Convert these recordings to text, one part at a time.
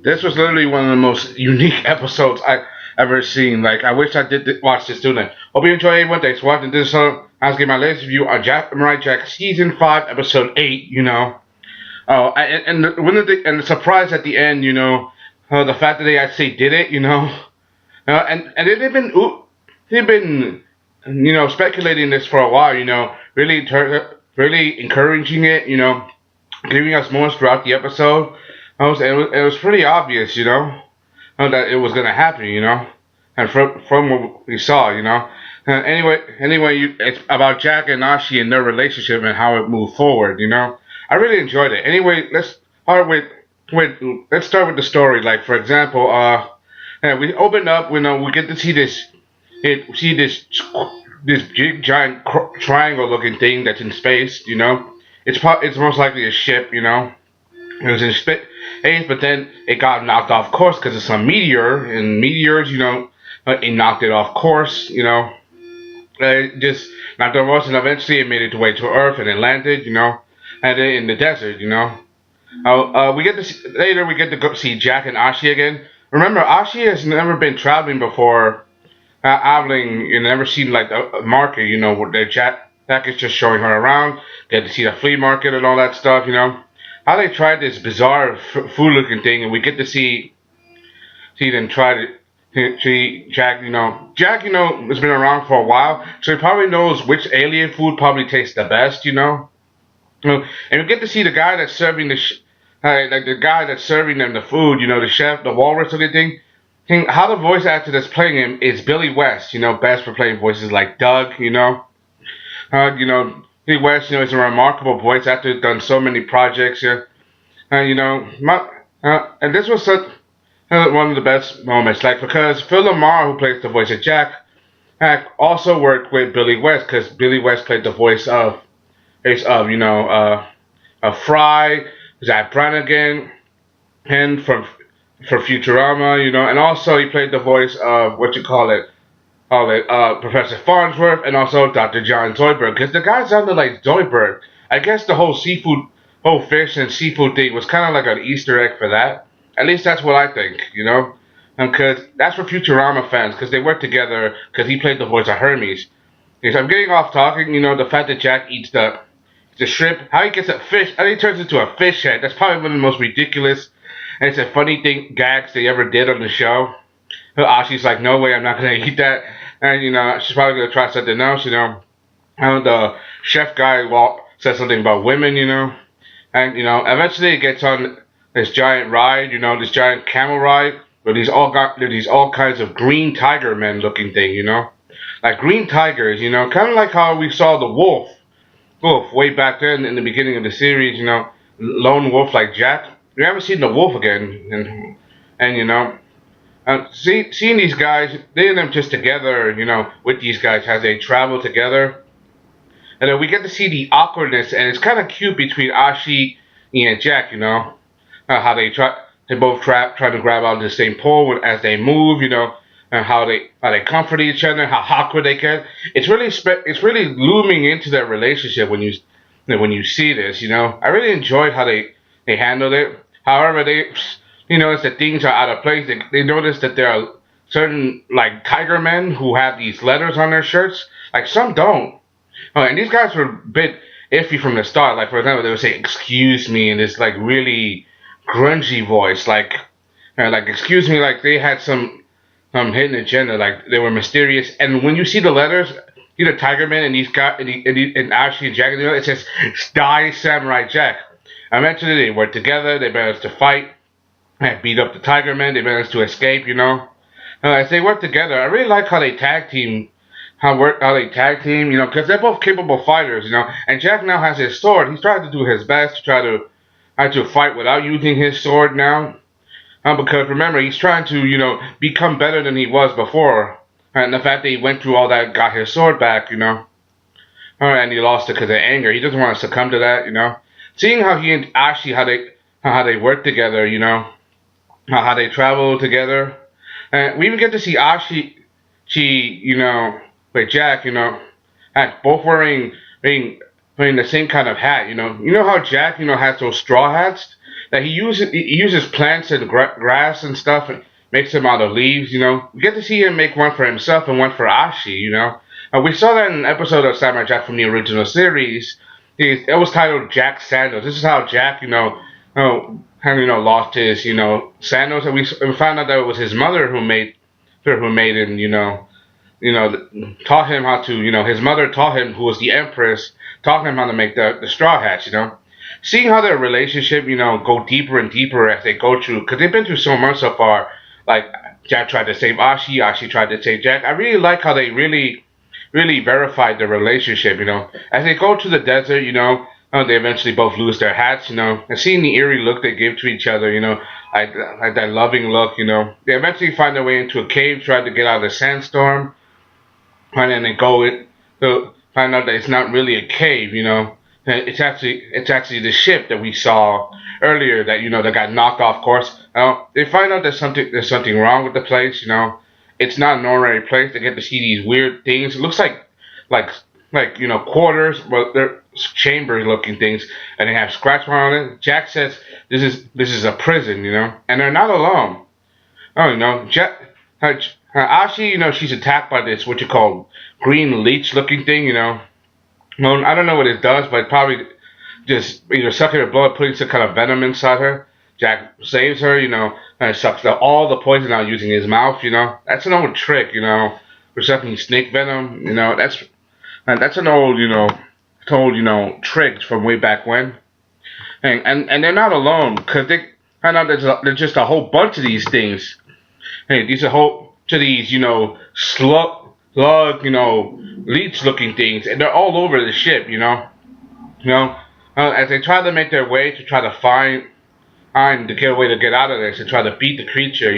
This was literally one of the most unique episodes I ever seen. Like, I wish I did watch this tonight. Hope you enjoy everyone. Thanks for watching this. I was giving my latest review on Jack and Ashi Jack season 5, episode 8. Oh, and the surprise at the end. The fact that they actually did it. And they've been speculating this for a while. Really encouraging it. Giving us more throughout the episode. It was pretty obvious, that it was gonna happen, and from what we saw, it's about Jack and Ashi and their relationship and how it moved forward, I really enjoyed it. Anyway, start let's start with the story. Like, for example, we open up, we get to see this big giant triangle looking thing that's in space, it's most likely a ship, It was in space, but then it got knocked off course because of some meteor, and meteors, it knocked it off course, It just knocked it off course, and eventually it made its way to Earth, and it landed, and then in the desert, later we get to go see Jack and Ashi again. Remember, Ashi has never been traveling before, traveling, and never seen like a market, where Jack is just showing her around, get to see the flea market and all that stuff, how they tried this bizarre food-looking thing, and we get to see them try to see Jack. Jack, has been around for a while, so he probably knows which alien food probably tastes the best, And we get to see the guy that's serving the guy that's serving them the food, the chef, the walrus looking thing. How the voice actor that's playing him is Billy West, best for playing voices like Doug, Billy West, is a remarkable voice actor, done so many projects here. And this was one of the best moments, like, because Phil Lamar, who plays the voice of Jack, also worked with Billy West, because Billy West played the voice of Fry, Zach Brannigan, and from Futurama, and also he played the voice of Professor Farnsworth, and also Dr. John Zoidberg, because the guy sounded like Zoidberg. I guess the whole fish and seafood thing was kind of like an Easter egg for that. At least that's what I think, because that's for Futurama fans, because they work together, because he played the voice of Hermes. Because I'm getting off talking, the fact that Jack eats the shrimp, how he gets a fish, how he turns into a fish head, that's probably one of the most ridiculous, and it's a funny thing, gags they ever did on the show. Ashi's like, no way, I'm not going to eat that. And, she's probably going to try something else, And the chef guy says something about women, And, eventually it gets on this giant ride, this giant camel ride, where these all kinds of green tiger men looking thing, Like green tigers, kind of like how we saw the wolf way back then in the beginning of the series, lone wolf like Jack. We haven't seen the wolf again, seeing these guys, seeing them just together, with these guys as they travel together, and then we get to see the awkwardness, and it's kind of cute between Ashi and Jack, how they both try to grab onto the same pole as they move, and how they comfort each other, how awkward they get. It's really looming into their relationship when you see this, I really enjoyed how they handled it. However, they notice that things are out of place. They notice that there are certain, like, tiger men who have these letters on their shirts. Like, some don't. Oh, and these guys were a bit iffy from the start. Like, for example, they would say, excuse me, in this, like, really grungy voice. Like, excuse me, like they had some hidden agenda. Like, they were mysterious. And when you see the letters, the tiger men and these guys, and Ashi and Jack, it says, Die Samurai Jack. Eventually, they worked together. They managed to fight. Beat up the tiger men. They managed to escape, As they work together, I really like how they tag team, because they're both capable fighters, And Jack now has his sword. He's trying to do his best to try to fight without using his sword now. Because remember, he's trying to, become better than he was before. And the fact that he went through all that, got his sword back, And he lost it because of anger. He doesn't want to succumb to that, Seeing how he and Ashi, how they work together, how they travel together. And we even get to see Ashi, with Jack, both wearing the same kind of hat, You know how Jack, has those straw hats? that he uses plants and grass and stuff and makes them out of leaves. We get to see him make one for himself and one for Ashi. We saw that in an episode of Samurai Jack from the original series. It was titled Jack Sandals. This is how Jack, lost his, sandals, and we found out that it was his mother who made him, taught him how to, his mother taught him, who was the empress, taught him how to make the straw hats. Seeing how their relationship, go deeper and deeper as they go through, because they've been through so much so far. Like Jack tried to save Ashi, Ashi tried to save Jack. I really like how they really, really verified the relationship. As they go to the desert, they eventually both lose their hats. And seeing the eerie look they give to each other, like that loving look. They eventually find their way into a cave, try to get out of the sandstorm, and then they go to find out that it's not really a cave. It's actually the ship that we saw earlier that got knocked off course. They find out there's something wrong with the place. It's not an ordinary place. They get to see these weird things. It looks like quarters, but they're chambers looking things, and they have scratch marks on it. Jack says this is a prison, and they're not alone. Jack, Ashi, she's attacked by this what you call green leech looking thing. Well, I don't know what it does, but it probably just either sucking her blood, putting some kind of venom inside her. Jack saves her, and sucks all the poison out using his mouth. That's an old trick, for sucking snake venom. That's an old, trick from way back when. And they're not alone, because they find out there's just a whole bunch of these things. Hey, these a whole to these, slug, leech-looking things, and they're all over the ship. As they try to make their way to try to find to get a way to get out of this and try to beat the creature.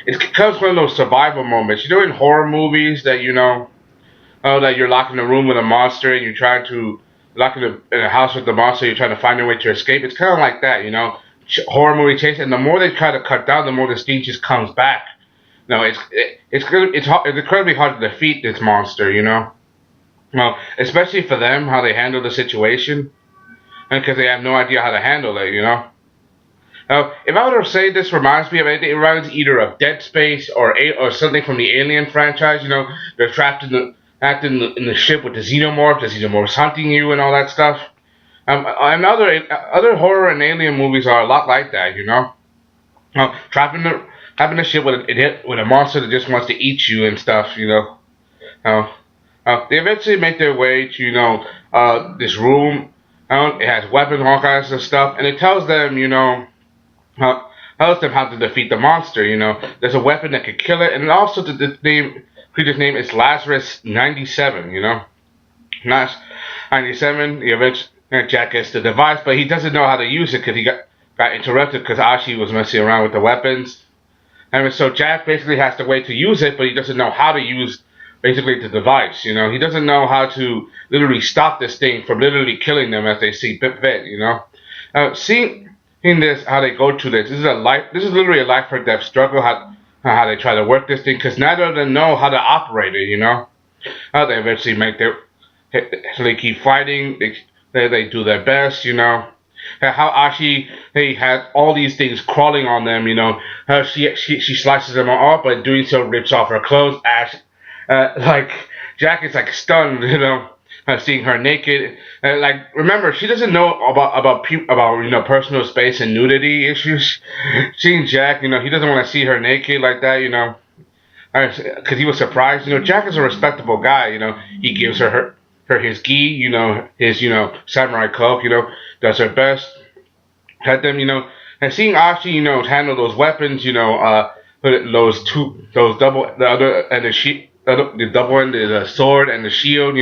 It becomes one of those survival moments. In horror movies that that you're locked in a room with a monster and you're trying to lock in a house with the monster. You're trying to find a way to escape. It's kind of like that. Horror movie chase, and the more they try to cut down, the more the sting just comes back. It's incredibly hard to defeat this monster. Well, especially for them, how they handle the situation, and because they have no idea how to handle it. Now, if I were to say this reminds me of anything, it reminds me either of Dead Space or something from the Alien franchise. They're trapped in the ship with the xenomorphs hunting you and all that stuff. And other horror and alien movies are a lot like that. Trapped in the ship with a monster that just wants to eat you and stuff. They eventually make their way to this room. It has weapons, all kinds of stuff, and it tells them tells them how to defeat the monster. There's a weapon that could kill it, and also the creature's name is Lazarus 97. Lazarus 97. Jack gets the device, but he doesn't know how to use it because he got interrupted because Ashi was messing around with the weapons. And so Jack basically has to wait to use it, but he doesn't know how to use basically the device. He doesn't know how to literally stop this thing from literally killing them as they see fit. Seeing this, how they go through this is literally a life or death struggle. How they try to work this thing, because neither of them know how to operate it. How they eventually they keep fighting. They do their best. How Ashi had all these things crawling on them. How she slices them all up, but doing so rips off her clothes. Jack is stunned. Seeing her naked. Remember, she doesn't know about personal space and nudity issues. Seeing Jack, he doesn't want to see her naked like that, because he was surprised. Jack is a respectable guy. He gives her his gi, his samurai cloak. Does her best. Had them, and seeing Ashi, handle those weapons. Those double the other and the double end, the sword and the shield.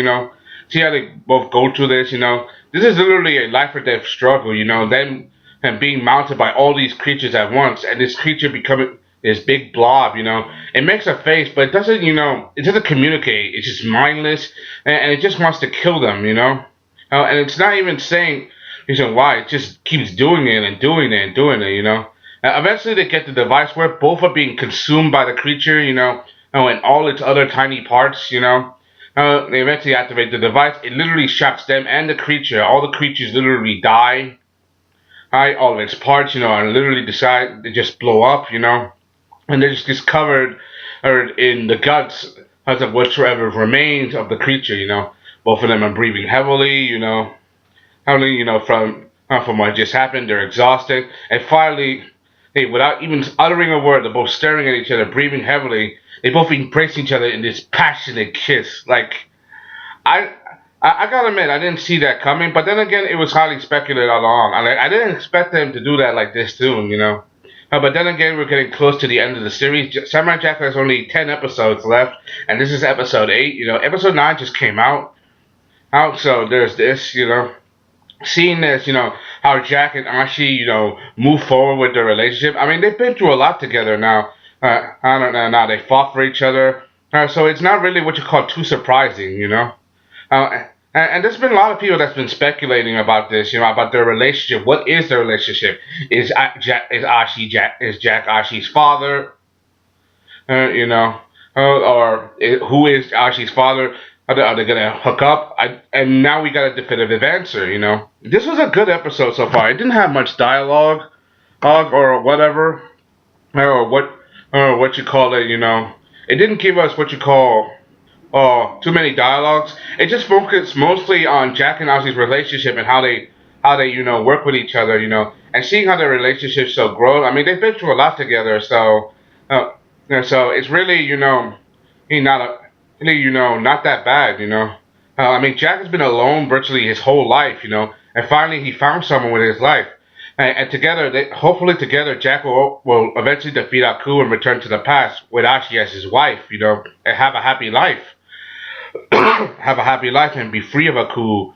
See how they both go through this. This is literally a life or death struggle. Them and being mounted by all these creatures at once, and this creature becoming this big blob. It makes a face, but it doesn't. It doesn't communicate. It's just mindless, and it just wants to kill them. And it's not even saying reason why. It just keeps doing it and doing it and doing it. Eventually, they get the device where both are being consumed by the creature. And all its other tiny parts. They eventually activate the device. It literally shocks them and the creature. All the creatures literally die. all of its parts, and literally decide to just blow up, and they're just covered or in the guts of whatsoever remains of the creature, Both of them are breathing heavily, heavily, from what just happened. They're exhausted, and finally, hey, without even uttering a word, they're both staring at each other, breathing heavily. They both embrace each other in this passionate kiss. Like, I, I gotta admit, I didn't see that coming. But then again, it was highly speculated all along. I didn't expect them to do that like this soon, but then again, we're getting close to the end of the series. Samurai Jack has only 10 episodes left, and this is episode 8. Episode 9 just came out. So there's this, seeing this, how Jack and Ashi, move forward with their relationship. I mean, they've been through a lot together now. I don't know, now they fought for each other. So it's not really what you call too surprising, and there's been a lot of people that's been speculating about this, about their relationship. What is their relationship? Is Jack Ashi's father? Or who is Ashi's father? Are they gonna hook up? And now we got a definitive answer. This was a good episode so far. It didn't have much dialogue, or whatever, or what you call it. It didn't give us what you call too many dialogues. It just focused mostly on Jack and Ashi's relationship and how they work with each other, and seeing how their relationship so grown. I mean, they've been through a lot together, so so it's really not that bad, I mean, Jack has been alone virtually his whole life, and finally he found someone with his life. And together, hopefully together, Jack will eventually defeat Aku and return to the past with Ashi as his wife, and have a happy life. Have a happy life and be free of Aku,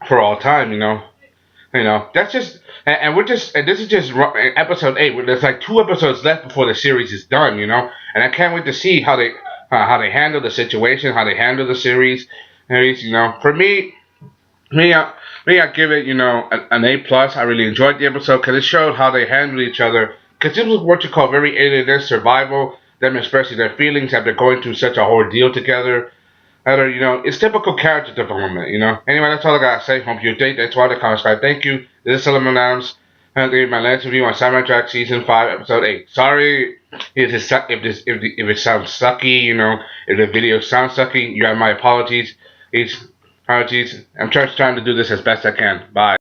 for all time, That's just, and this is just episode 8. There's like 2 episodes left before the series is done, And I can't wait to see how they handle the situation, how they handle the series. For me, I give it, an A+. I really enjoyed the episode because it showed how they handle each other. Because it was what you call very alien survival. Them expressing their feelings after going through such a ordeal together. It's typical character development, Anyway, that's all I gotta say. Hope you date. That's why the comments. Thank you. This is Sellavin Adams. And this is my last review on Samurai Jack Season 5, Episode 8. Sorry if it sounds sucky, if the video sounds sucky, you have my apologies. I'm just trying to do this as best I can. Bye.